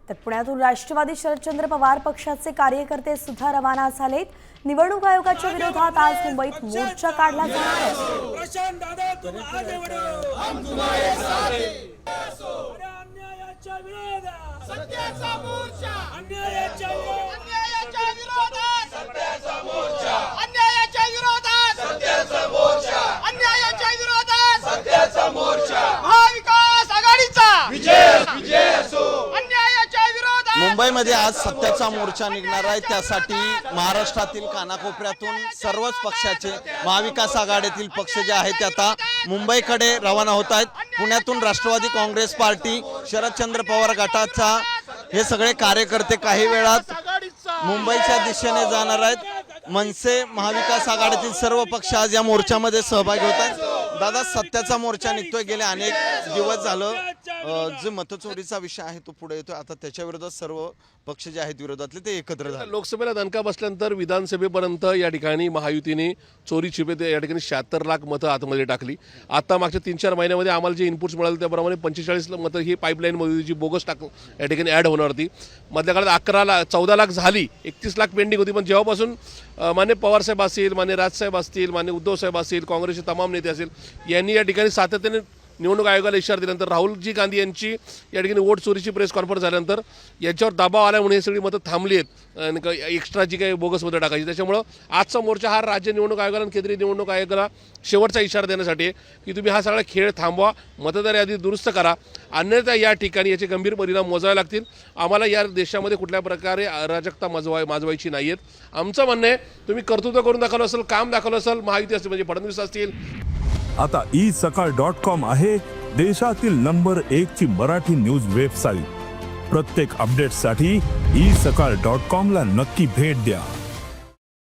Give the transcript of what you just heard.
तर पुण्यातून राष्ट्रवादी शरदचंद्र पवार पक्षाचे कार्यकर्ते सुद्धा रवाना झालेत। निवडणूक आयोगाच्या विरोधात आज मुंबईत मोर्चा काढला जाणार आहे। प्रशांत दादा तुम आगे बढ़ो, हम तुम्हारे साथ हैं। अन्यायाच्या विरोधात सत्याचा मोर्चा, अन्यायाच्या विरोधात सत्याचा मोर्चा, अन्यायाच्या विरोधात सत्याचा मोर्चा, अन्यायाच्या विरोधात सत्याचा मोर्चा। महाविकास आघाडीचा विजय असो। अन्यायाच्या विरोधात मुंबईमध्ये आज सत्याचा मोर्चा निघणार आहे। त्यासाठी महाराष्ट्रातील कानाकोपऱ्यातून सर्वच पक्षाचे महाविकास आघाडीतील पक्ष जे आहेत ते आता मुंबईकडे रवाना होत आहेत। पुण्यातून राष्ट्रवादी काँग्रेस पार्टी, शरदचंद्र पवार गटाचा हे सगळे कार्यकर्ते काही वेळात मुंबईच्या दिशेने जाणार आहेत। मनसे, महाविकास आघाडीतील सर्व पक्ष आज या मोर्चामध्ये सहभागी होत आहेत। दादा, सत्याचा मोर्चा निघतोय, गेले अनेक दिवस झालं जो मतचोरीचा विषय आहे तो पुढे येतोय। आता त्याच्या विरोधात सर्व पक्ष जे आहेत विरोधातले ते एकत्र झाले। लोकसभेला दणका बसल्यानंतर विधानसभेपर्यंत या ठिकाणी महायुतीने चोरी छिपे या ठिकाणी 76 लाख मतं आतमध्ये टाकली। आता मागच्या 3-4 महिन्यामध्ये आम्हाला जे इनपुट्स मिळाले त्याप्रमाणे 45 मतं ही पाईपलाईनमध्ये जी बोगस या ठिकाणी ॲड होणार होती। मधल्या काळात 14 लाख झाली, 31 लाख पेंडिंग होती। पण जेव्हापासून मान्य पवारसाहेब असतील, मान्य राजसाहेब असतील, मान्य उद्धवसाहेब असतील, काँग्रेसचे तमाम नेते असतील, यांनी या ठिकाणी सातत्याने निवडणूक आयोगाला इशारा दिल्यानंतर राहुलजी गांधी यांची या ठिकाणी वोट चोरीची प्रेस कॉन्फरन्स झाल्यानंतर याच्यावर दबाव आल्यामुळे हे सगळी मतं थांबली आहेत, एक्स्ट्रा जी काही बोगस मतं टाकायची। त्याच्यामुळं आजचा मोर्चा हा राज्य निवडणूक आयोगाला आणि केंद्रीय निवडणूक आयोगाला शेवटचा इशारा देण्यासाठी आहे की तुम्ही हा सगळा खेळ थांबवा, मतदार यादी दुरुस्त करा, अन्यथा या ठिकाणी याचे गंभीर परिणाम मोजावे लागतील। आम्हाला या देशामध्ये कुठल्या प्रकारे अराजकता माजवायची नाही आहेत। आमचं म्हणणं आहे, तुम्ही कर्तृत्व करून दाखवलं असेल, काम दाखवलं असेल, महायुती असतील म्हणजे फडणवीस असतील। आता isakal.com आहे देशातील नंबर 1 ची मराठी न्यूज वेबसाईट। प्रत्येक अपडेटसाठी isakal.com ला नक्की भेट द्या।